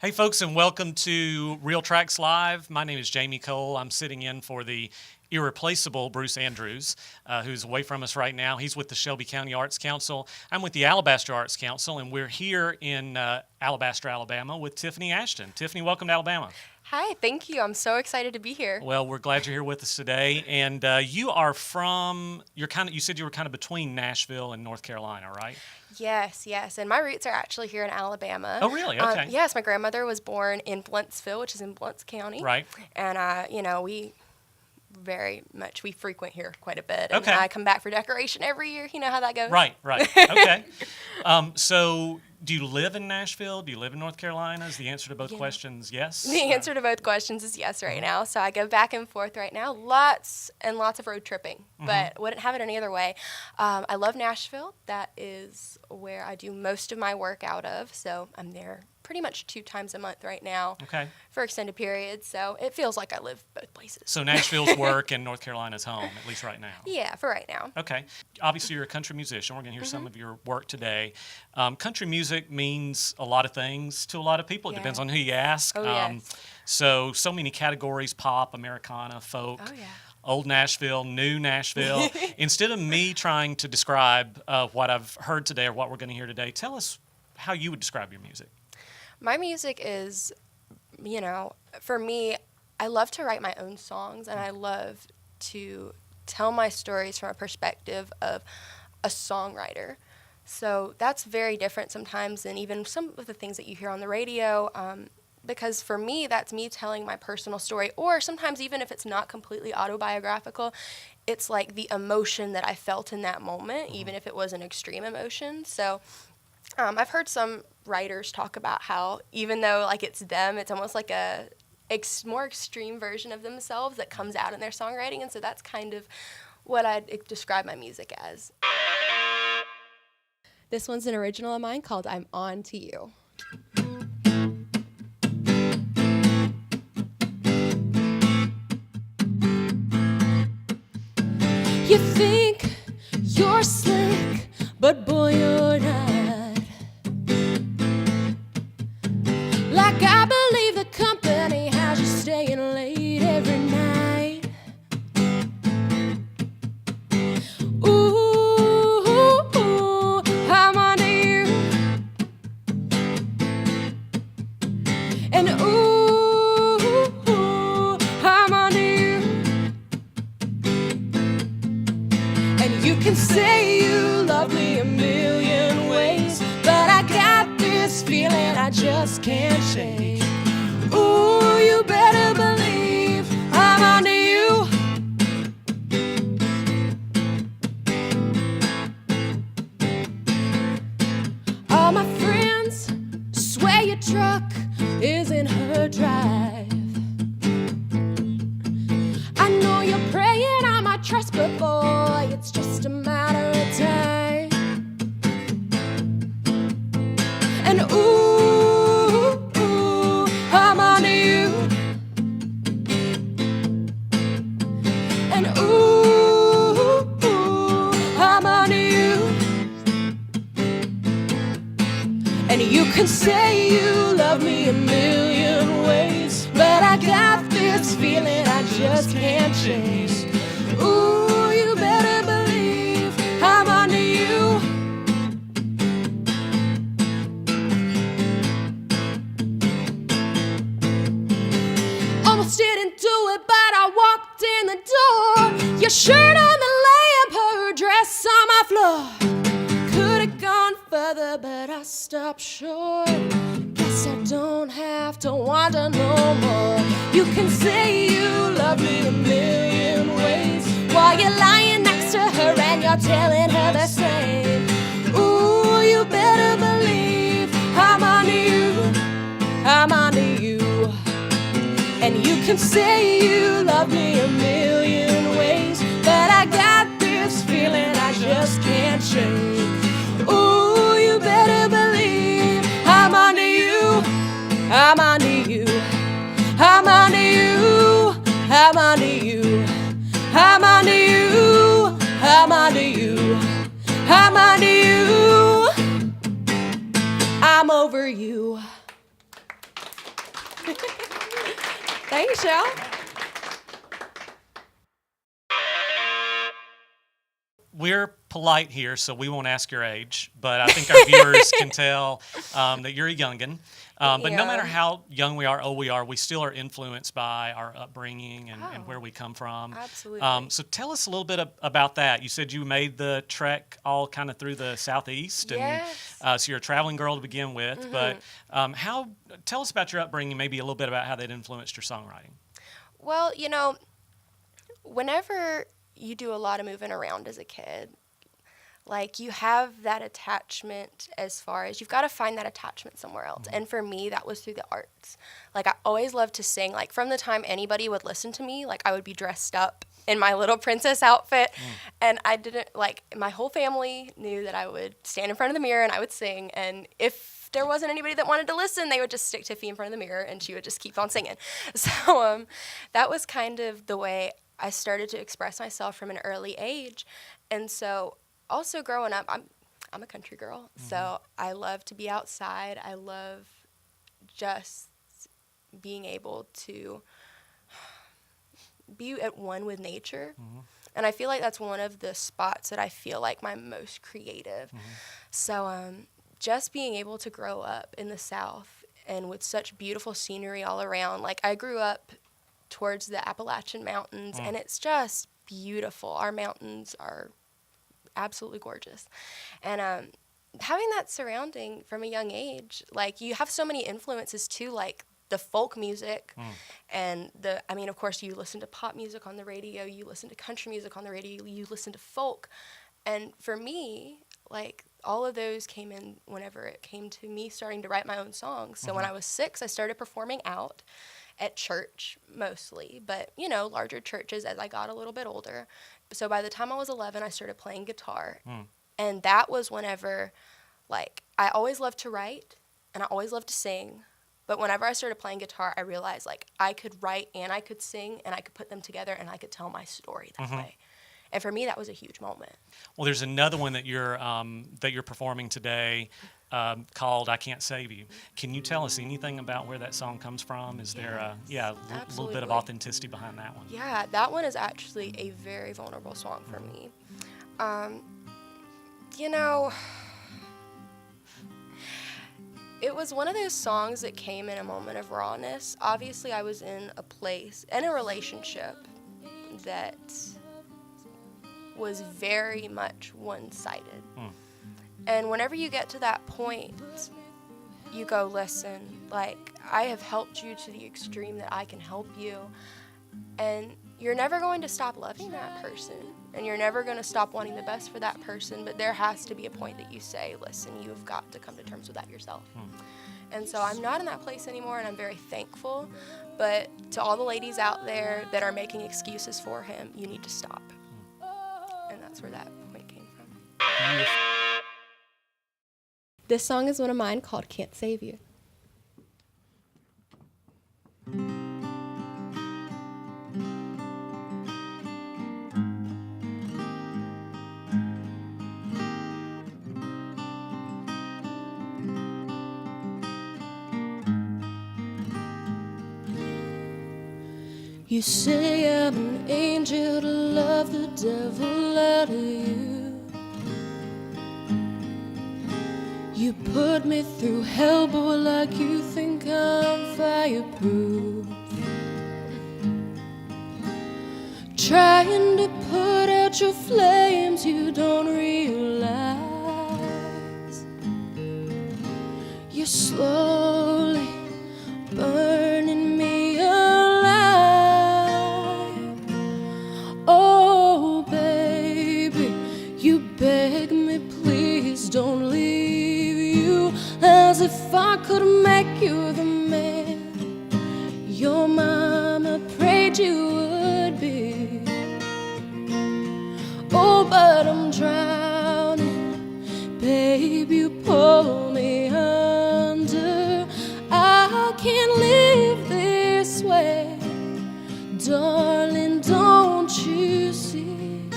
Hey, folks, and welcome to Real Tracks Live. My name is Jamie Cole. I'm sitting in for the irreplaceable Bruce Andrews, who's away from us right now. He's with the Shelby County Arts Council. I'm with the Alabaster Arts Council, and we're here in Alabaster, Alabama with Tiffany Ashton. Tiffany, welcome to Alabama. Hi, thank you. I'm so excited to be here. Well, we're glad you're here with us today. And you are from, you said you were kind of between Nashville and North Carolina, right? Yes. And my roots are actually here in Alabama. Oh, really? Okay. Yes, my grandmother was born in Bluentsville, which is in Blount County. Right. And, we frequent here quite a bit. And Okay. I come back for decoration every year. You know how that goes. Right. Okay. So do you live in Nashville? Do you live in North Carolina? Is the answer to both questions yes? The answer to both questions is yes right now. So I go back and forth right now. Lots and lots of road tripping, but wouldn't have it any other way. I love Nashville. That is where I do most of my work out of. So I'm there pretty much 2 times a month right now for extended periods. So it feels like I live both places. So Nashville's work and North Carolina's home, at least right now. Yeah, for right now. Okay. Obviously, you're a country musician. We're going to hear some of your work today. Country music means a lot of things to a lot of people. It depends on who you ask. Oh, yes. So many categories: pop, Americana, folk. Oh, yeah. Old Nashville, new Nashville. Instead of me trying to describe what I've heard today or what we're going to hear today, tell us how you would describe your music. My music is, for me, I love to write my own songs, and I love to tell my stories from a perspective of a songwriter. So that's very different sometimes than even some of the things that you hear on the radio, because for me, that's me telling my personal story, or sometimes even if it's not completely autobiographical, it's like the emotion that I felt in that moment, even if it was an extreme emotion. So I've heard some writers talk about how even though like it's them, it's almost like a more extreme version of themselves that comes out in their songwriting, and so that's kind of what I'd describe my music as. This one's an original of mine called I'm On to You. You think you're slick, but boy, you're not. Like I believe the company has you staying late every night. Ooh, I'm on to you. And ooh, I'm on to you. And you can say you love me a million ways, but I got this feeling I just can't shake. Ooh, you better believe I'm on to you. All my friends swear your truck is in her drive. I know you're praying I might trust, but boy, it's just a matter of time. And ooh, I'm on to you. And ooh, I'm on to you. And you can say you love me a million ways, but I got this feeling I just can't chase. Ooh, you better believe I'm on to you. Almost didn't do it, but I walked in the door. Your shirt on the lamp, her dress on my floor. Could've gone further, but I stopped short. Guess I don't have to wonder no more. You can say you love me a million ways while you're lying next to her and you're telling her the same. Ooh, you better believe I'm on to you. I'm on to you. And you can say you love me a million ways, but I got this feeling I just can't shake. Ooh, you better believe I'm on to you. I'm on to you. I'm on to you. I'm on to you. I'm on to you. I'm on to you. I'm on to you. I'm over you. Thanks, y'all. We're polite here, so we won't ask your age, but I think our viewers can tell that you're a youngin'. But no matter how young we are, old we are, we still are influenced by our upbringing and where we come from. Absolutely. So tell us a little bit about that. You said you made the trek all kind of through the Southeast. Yes. And so you're a traveling girl to begin with. But tell us about your upbringing, maybe a little bit about how that influenced your songwriting. Well, whenever you do a lot of moving around as a kid, like you have that attachment as far as you've got to find that attachment somewhere else. And for me, that was through the arts. Like I always loved to sing. Like from the time anybody would listen to me, like I would be dressed up in my little princess outfit. And I didn't my whole family knew that I would stand in front of the mirror and I would sing. And if there wasn't anybody that wanted to listen, they would just stick Tiffy in front of the mirror and she would just keep on singing. So that was kind of the way I started to express myself from an early age. And so also growing up, I'm a country girl, so I love to be outside. I love just being able to be at one with nature. And I feel like that's one of the spots that I feel like my most creative. So just being able to grow up in the South and with such beautiful scenery all around. Like I grew up towards the Appalachian Mountains, and it's just beautiful. Our mountains are absolutely gorgeous. And having that surrounding from a young age, like you have so many influences too, like the folk music and of course you listen to pop music on the radio, you listen to country music on the radio, you listen to folk. And for me, like all of those came in whenever it came to me starting to write my own songs. So when I was 6, I started performing out at church mostly, but larger churches as I got a little bit older. So by the time I was 11, I started playing guitar. And that was whenever, like, I always loved to write and I always loved to sing. But whenever I started playing guitar, I realized, like, I could write and I could sing and I could put them together and I could tell my story that way. And for me, that was a huge moment. Well, there's another one that you're performing today called "I Can't Save You." Can you tell us anything about where that song comes from? Is there a little bit of authenticity behind that one? Yeah, that one is actually a very vulnerable song for me. It was one of those songs that came in a moment of rawness. Obviously, I was in a relationship that was very much one-sided. And whenever you get to that point, you go, listen, like, I have helped you to the extreme that I can help you. And you're never going to stop loving that person. And you're never going to stop wanting the best for that person. But there has to be a point that you say, listen, you've got to come to terms with that yourself. And so I'm not in that place anymore, and I'm very thankful. But to all the ladies out there that are making excuses for him, you need to stop. And that's where that point came from. This song is one of mine called "Can't Save You." You say I'm an angel to love the devil out of you. You put me through hell, boy, like you think I'm fireproof. Trying to put out your flames, you don't realize you're slowly burning me alive. Oh, baby, you beg me, please don't leave you, as if I could make you the man your mama prayed you would be. Oh, but I'm drowning, babe, you pull me under. I can't live this way, darling, don't you see?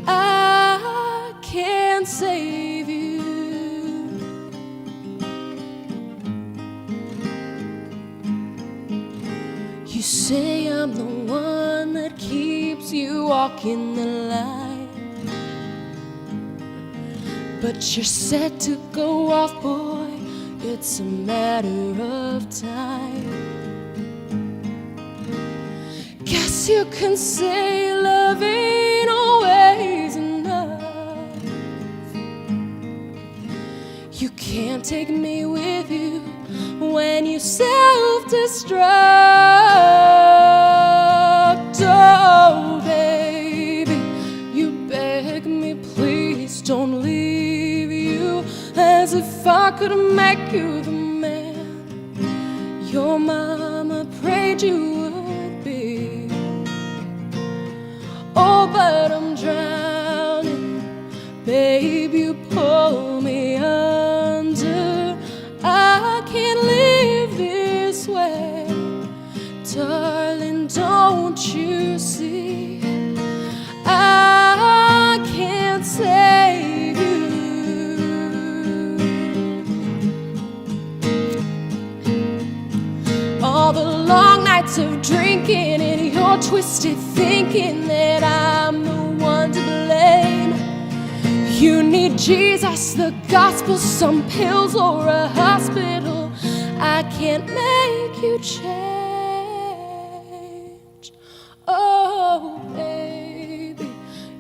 I can't save you. You say I'm the one that keeps you walking the line, but you're set to go off, boy, it's a matter of time. Guess you can say love ain't always enough. You can't take me with you when you self-destruct. Oh, baby, you beg me, please don't leave you, as if I could make you the man your mama prayed you would be. Oh, but I'm drowning, babe, you pull me under. I can't live this way, darling, don't you see? I can't save you. All the long nights of drinking and your twisted thinking that I'm the one to blame. You need Jesus, the gospel, some pills, or a hospital. I can't make you change. Oh, baby,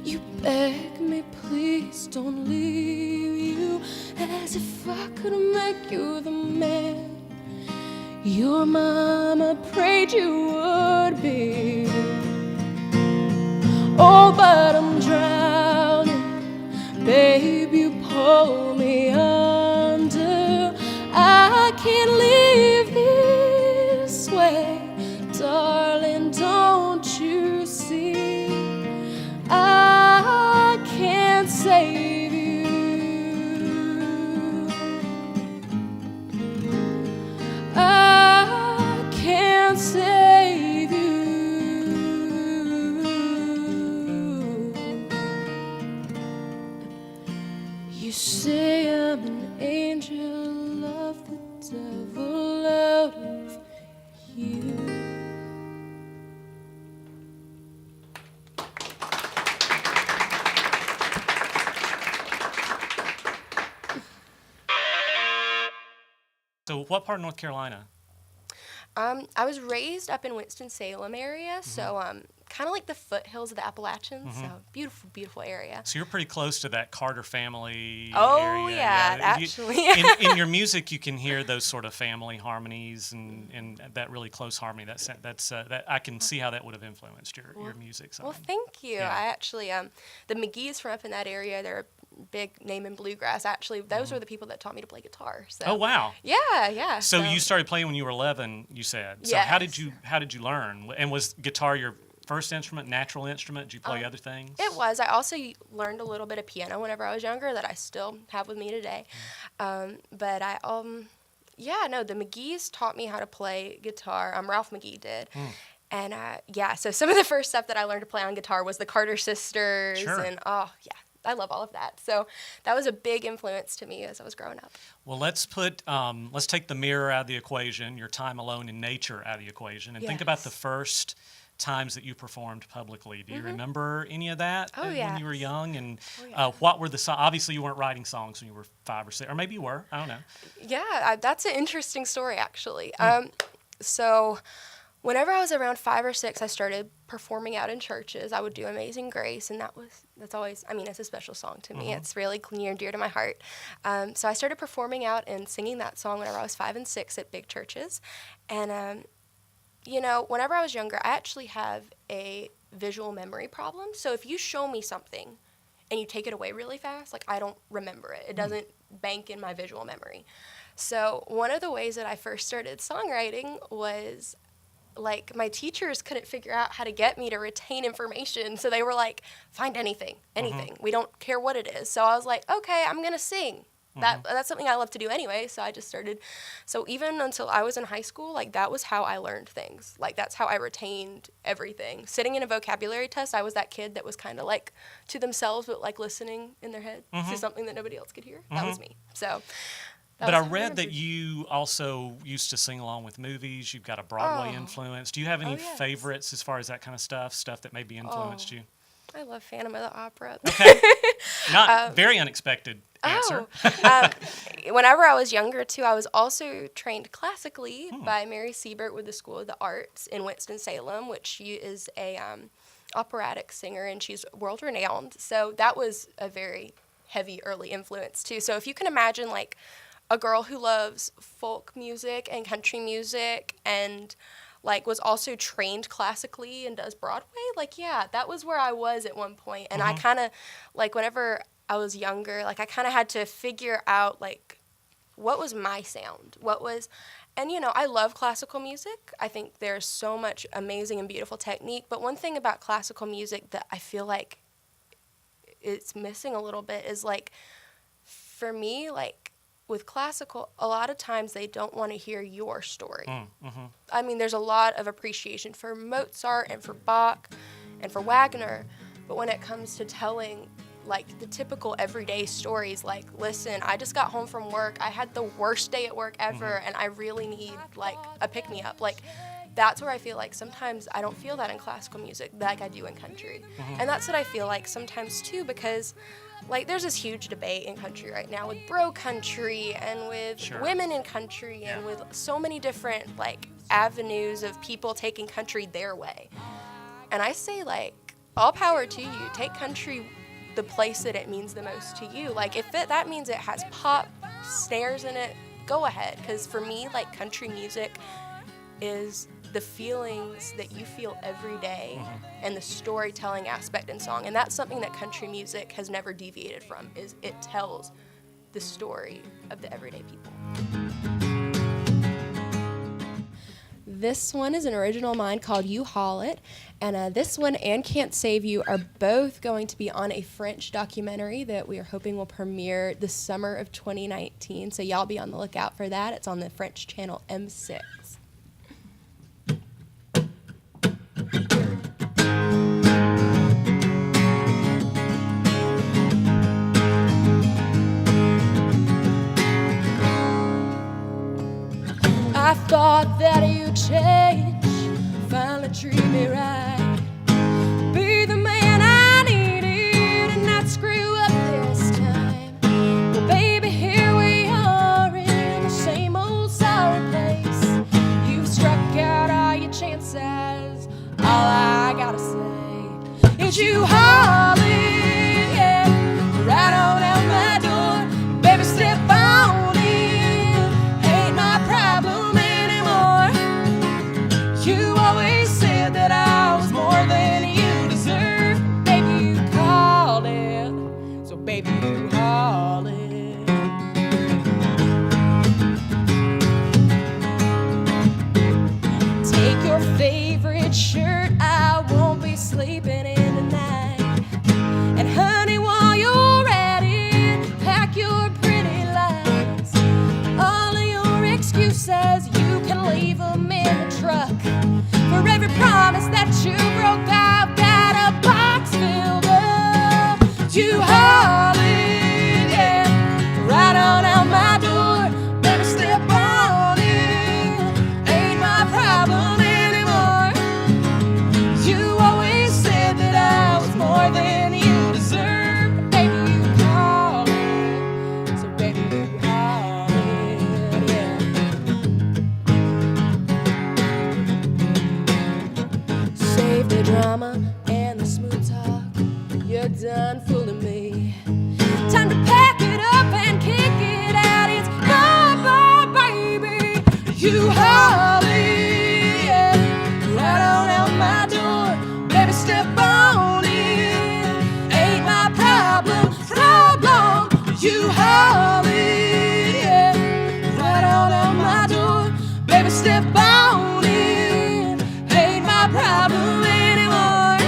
you beg me, please don't leave you, as if I could make you the man your mama prayed you would be. Oh, but I'm drowning, babe, you pull me under. I can't live this way, darling, don't you see? I can't save you. I can't save you. You say I'm an angel of the devil out of you. So what part of North Carolina? I was raised up in Winston-Salem area, so kind of like the foothills of the Appalachians. So beautiful, beautiful area. So you're pretty close to that Carter family Oh, area. yeah, actually. In your music, you can hear those sort of family harmonies and that really close harmony. That I can see how that would have influenced your music. So. Well, thank you. Yeah. I actually, the McGee's from up in that area. They're a big name in bluegrass. Actually, those were the people that taught me to play guitar. So. Oh, wow. Yeah. So you started playing when you were 11, you said. So Yes. how did you learn? And was guitar your first instrument, natural instrument? Did you play other things? It was. I also learned a little bit of piano whenever I was younger that I still have with me today. But I, the McGee's taught me how to play guitar. Ralph McGee did. And, so some of the first stuff that I learned to play on guitar was the Carter Sisters. Sure. And, I love all of that. So that was a big influence to me as I was growing up. Well, let's take the mirror out of the equation, your time alone in nature out of the equation, and think about the first times that you performed publicly. Do you remember any of that when you were young? And what were the songs? Obviously, you weren't writing songs when you were 5 or 6, or maybe you were. I don't know. Yeah, that's an interesting story, actually. So whenever I was around 5 or 6, I started performing out in churches. I would do Amazing Grace, and that's always, it's a special song to me. It's really near and dear to my heart. So I started performing out and singing that song whenever I was 5 and 6 at big churches. And, whenever I was younger, I actually have a visual memory problem. So if you show me something and you take it away really fast, I don't remember it. It doesn't bank in my visual memory. So one of the ways that I first started songwriting was my teachers couldn't figure out how to get me to retain information. So they were like, find anything. We don't care what it is. So I was like, okay, I'm going to sing. That's something I love to do anyway. So I just started. So even until I was in high school, that was how I learned things. That's how I retained everything. Sitting in a vocabulary test, I was that kid that was kind of to themselves, but listening in their head to something that nobody else could hear. That was me. So But I read that you also used to sing along with movies. You've got a Broadway influence. Do you have any favorites as far as that kind of stuff that maybe influenced you? I love Phantom of the Opera. Okay. Not very unexpected answer. Whenever I was younger, too, I was also trained classically by Mary Siebert with the School of the Arts in Winston-Salem, which she is a operatic singer, and she's world-renowned. So that was a very heavy early influence, too. So if you can imagine, like, a girl who loves folk music and country music and like was also trained classically and does Broadway, like, yeah, that was where I was at one point. And I kind of, like, whenever I was younger, like, I kind of had to figure out, like, what was my sound? And, you know, I love classical music. I think there's so much amazing and beautiful technique. But one thing about classical music that I feel like it's missing a little bit is, like, for me, like, with classical, a lot of times they don't want to hear your story. I mean, there's a lot of appreciation for Mozart and for Bach and for Wagner, but when it comes to telling, like, the typical everyday stories, like, listen, I just got home from work, I had the worst day at work ever, and I really need, like, a pick-me-up. Like, that's where I feel like sometimes I don't feel that in classical music like I do in country. And that's what I feel like sometimes, too, because like, there's this huge debate in country right now with bro country and with women in country and with so many different, like, avenues of people taking country their way. And I say, like, all power to you. Take country the place that it means the most to you. Like, if that means it has pop snares in it, go ahead. Because for me, like, country music is the feelings that you feel every day and the storytelling aspect in song. And that's something that country music has never deviated from, is it tells the story of the everyday people. This one is an original of mine called You Haul It. And this one and Can't Save You are both going to be on a French documentary that we are hoping will premiere the summer of 2019. So y'all be on the lookout for that. It's on the French channel M6. I thought that you'd change, finally treat me right, be the man I needed and not screw up this time. Well, baby, here we are in the same old sorry place. You've struck out all your chances, all I gotta say is you haul it, yeah, right on out my door. Baby, step on in, ain't my problem anymore. You always said that I was more than you deserve. Baby, you called it, so baby, you haul it. Take your favorite shirt, I won't be sleeping in tonight. And honey, while you're at it, pack your pretty lies. All of your excuses, you can leave them in the truck. For every promise that you broke, I've got a box filled up. You haul it, yeah, right on out my door. Better step on in, ain't my problem anymore. You always said that I was more than you deserve. Baby, you call it, so baby, you call it, yeah. Save the drama and the smooth talk, you're done fooling me. Time to pack it up and kick it out, it's bye-bye, baby. You haul it, yeah, right on out my door. Baby, step on in, ain't my problem. You haul it, yeah, right on out my door. Baby, step on in, ain't my problem anymore.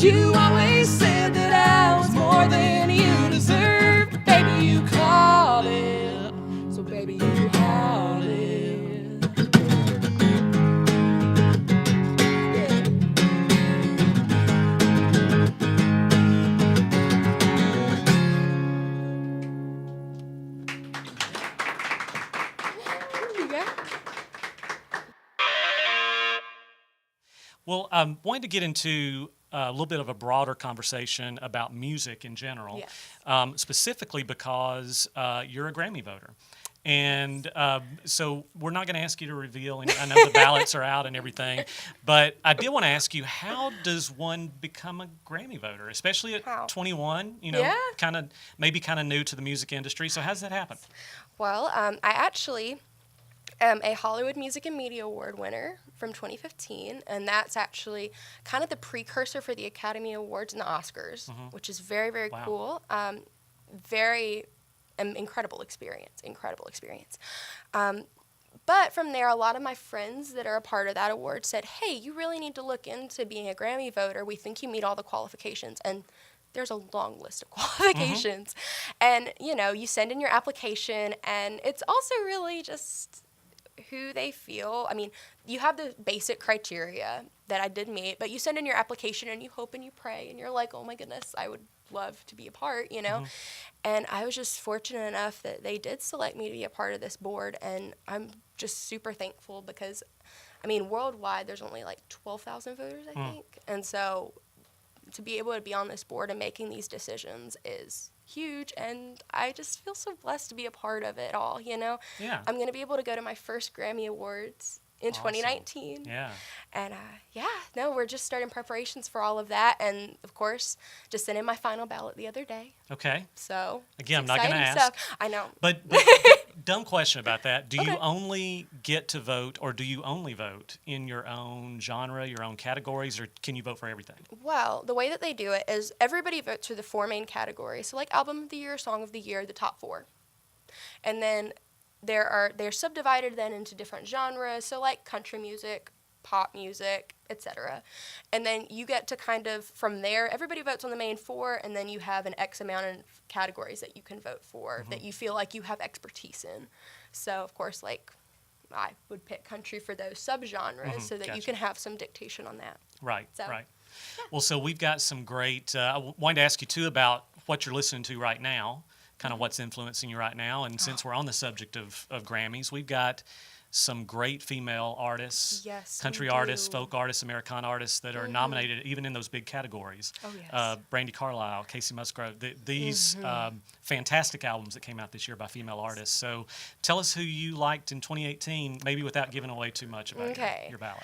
You always said that I was more than you deserved. Baby, you called it, so baby, you haul it. Yeah. Well, I'm wanting to get into a little bit of a broader conversation about music in general, Yes. specifically because you're a Grammy voter. And so we're not going to ask you to reveal, I know the ballots are out and everything, but I did want to ask you, how does one become a Grammy voter, especially at How? 21, Yeah. maybe kind of new to the music industry. So how does that happen? Well, I actually am a Hollywood Music and Media Award winner from 2015, and that's actually kind of the precursor for the Academy Awards and the Oscars, which is very, very Wow. cool. Very incredible experience, incredible experience. But from there, a lot of my friends that are a part of that award said, hey, you really need to look into being a Grammy voter. We think you meet all the qualifications. And there's a long list of qualifications. And, you send in your application, and it's also really just who they feel. I mean, you have the basic criteria that I did meet, but you send in your application and you hope and you pray and you're like, oh my goodness, I would love to be a part, And I was just fortunate enough that they did select me to be a part of this board, and I'm just super thankful because, I mean, worldwide there's only like 12,000 voters, I think, and so to be able to be on this board and making these decisions is huge, and I just feel so blessed to be a part of it all, Yeah. I'm going to be able to go to my first Grammy Awards in Awesome. 2019. Yeah. And we're just starting preparations for all of that, and of course, just sent in my final ballot the other day. Okay. So Again, I'm it's not going to exciting ask. stuff. I know. But dumb question about that. Do you only get to vote, or do you only vote in your own genre, your own categories, or can you vote for everything? Well, the way that they do it is everybody votes for the 4 main categories. So like album of the year, song of the year, the top 4. And then they're subdivided then into different genres, so like country music, pop music, etc. And then you get to kind of, from there, everybody votes on the main 4, and then you have an X amount of categories that you can vote for that you feel like you have expertise in. So, of course, like, I would pick country for those subgenres so that you Gotcha. can have some dictation on that. Right, So, right. Well, so we've got some great, I wanted to ask you too about what you're listening to right now, kind of what's influencing you right now. And since we're on the subject of Grammys, we've got some great female artists, Yes, we country artists, do. folk artists, Americana artists that are nominated even in those big categories. Oh, yes. Brandi Carlile, Casey Musgrove, these fantastic albums that came out this year by female artists. So tell us who you liked in 2018, maybe without giving away too much about your ballot.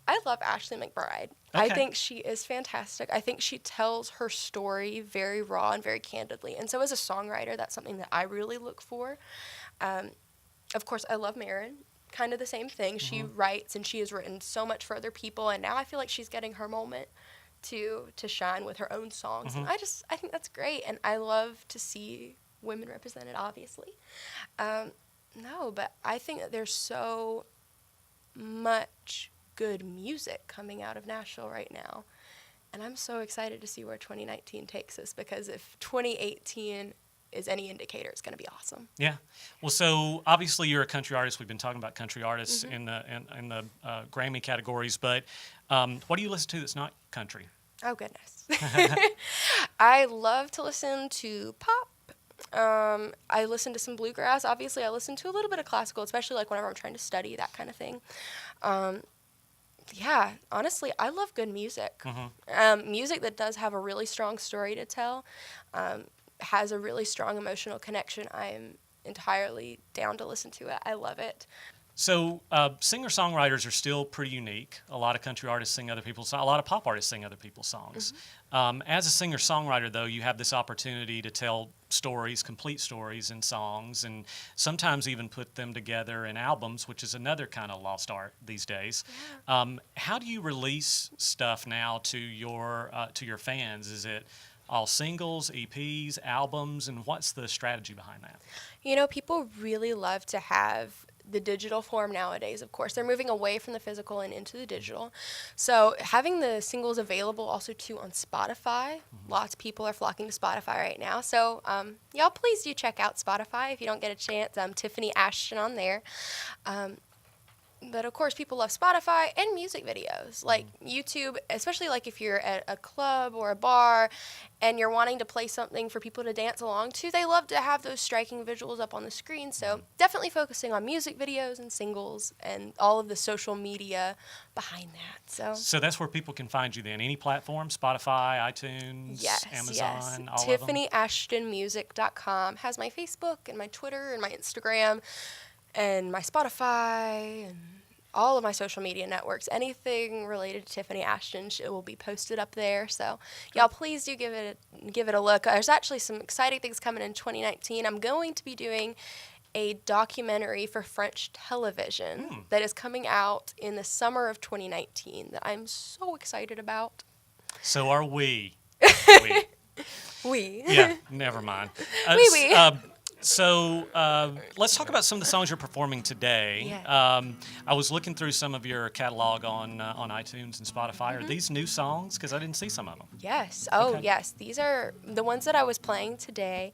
I love Ashley McBryde. I Okay. think she is fantastic. I think she tells her story very raw and very candidly. And so as a songwriter, that's something that I really look for. Of course, I love Marin. Kind of the same thing. She writes, and she has written so much for other people, and now I feel like she's getting her moment to shine with her own songs. And I think that's great, and I love to see women represented, obviously. No, but I think that there's so much good music coming out of Nashville right now. And I'm so excited to see where 2019 takes us, because if 2018 is any indicator, it's going to be awesome. Yeah. Well, so obviously you're a country artist. We've been talking about country artists in the Grammy categories, but what do you listen to that's not country? Oh, goodness. I love to listen to pop. I listen to some bluegrass. Obviously, I listen to a little bit of classical, especially like whenever I'm trying to study, that kind of thing. Yeah, honestly, I love good music. Music that does have a really strong story to tell, has a really strong emotional connection. I am entirely down to listen to it. I love it. So singer-songwriters are still pretty unique. A lot of country artists sing other people's songs. A lot of pop artists sing other people's songs. As a singer-songwriter, though, you have this opportunity to tell stories, complete stories in songs, and sometimes even put them together in albums, which is another kind of lost art these days. How do you release stuff now to your fans? Is it all singles, EPs, albums, and what's the strategy behind that? People really love to have the digital form nowadays. Of course, they're moving away from the physical and into the digital. So having the singles available also too on Spotify. Lots of people are flocking to Spotify right now. So y'all please do check out Spotify if you don't get a chance. Tiffany Ashton on there. But of course, people love Spotify and music videos, like YouTube, especially like if you're at a club or a bar and you're wanting to play something for people to dance along to. They love to have those striking visuals up on the screen. So definitely focusing on music videos and singles and all of the social media behind that. So that's where people can find you then. Any platform, Spotify, iTunes, Amazon, all of them? TiffanyAshtonMusic.com has my Facebook and my Twitter and my Instagram and my Spotify and all of my social media networks. Anything related to Tiffany Ashton, it will be posted up there. So y'all please do give it a look. There's actually some exciting things coming in 2019. I'm going to be doing a documentary for French television that is coming out in the summer of 2019 that I'm so excited about. So are we. We. Yeah, never mind. We. So let's talk about some of the songs you're performing today. Yeah. I was looking through some of your catalog on iTunes and Spotify. Are these new songs? Because I didn't see some of them. Yes. Oh, Okay. yes. These are the ones that I was playing today.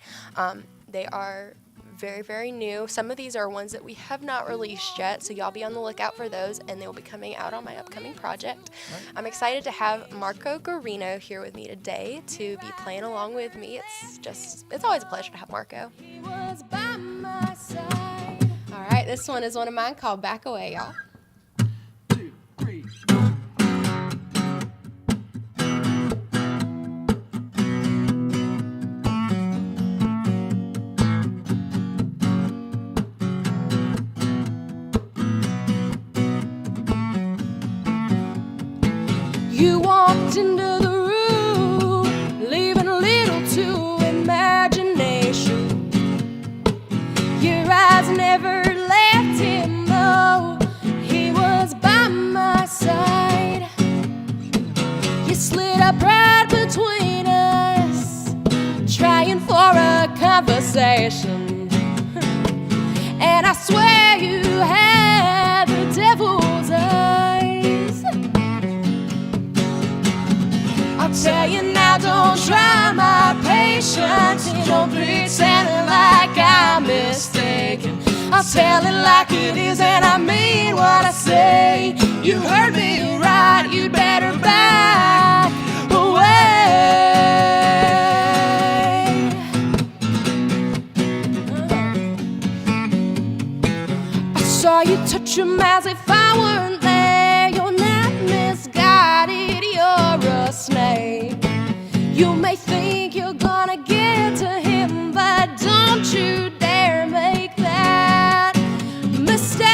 They are very, very new. Some of these are ones that we have not released yet, so y'all be on the lookout for those, and they will be coming out on my upcoming project. Right. I'm excited to have Marco Guarino here with me today to be playing along with me. It's always a pleasure to have Marco. He was by my side. All right, this one is one of mine called Back Away, y'all. 2, 3. You walked into the room, leaving little to imagination. Your eyes never left him, though he was by my side. You slid up right between us, trying for a conversation. And I swear you had the devil's eyes. I'll tell you now, don't try my patience. Don't pretend like I'm mistaken. I'll tell it like it is, and I mean what I say. You heard me right, you'd better back away. I saw you touch him as if I weren't there. You're not misguided, you're a snake. You may think you're gonna get to him, but don't you dare make that mistake.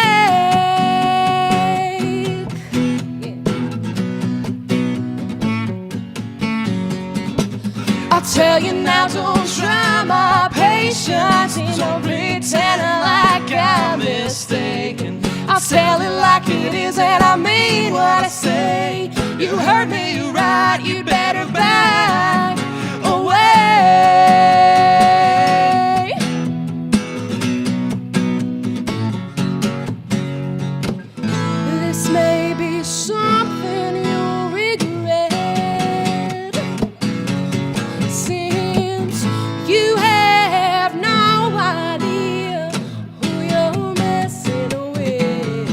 I'll tell you now, don't try my patience. Don't pretend like I'm mistaken. I'll tell it like it is, and I mean what I say. You heard me right, you'd better back away. This may be something you'll regret, since you have no idea who you're messing with.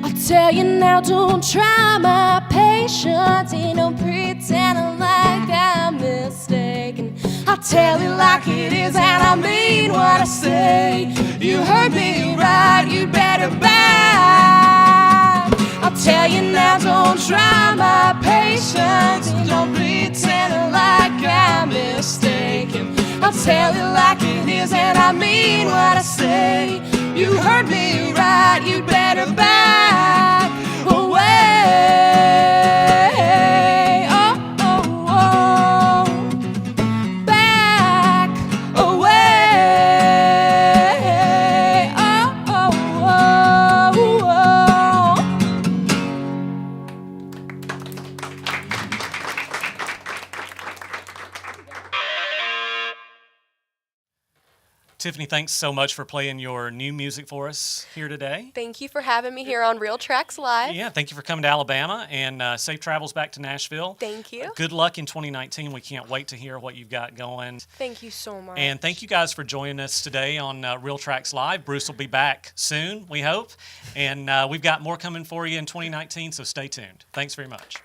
I'll tell you now, don't try my patience. Ain't no pretending like I'm mistaken. I'll tell it like it is, and I mean what I say. You heard me right, you'd better back. I'll tell you now, don't try my patience. Don't pretend like I'm mistaken. I'll tell it like it is, and I mean what I say. You heard me right, you'd better back away. Oh, oh, oh. Back away. Oh, oh, oh, oh. Tiffany, thanks so much for playing your new music for us here today. Thank you for having me here on Real Tracks Live. Yeah, thank you for coming to Alabama, and safe travels back to Nashville. Thank you. Good luck in 2019. We can't wait to hear what you've got going. Thank you so much. And thank you guys for joining us today on Real Tracks Live. Bruce will be back soon, we hope. And we've got more coming for you in 2019, so stay tuned. Thanks very much.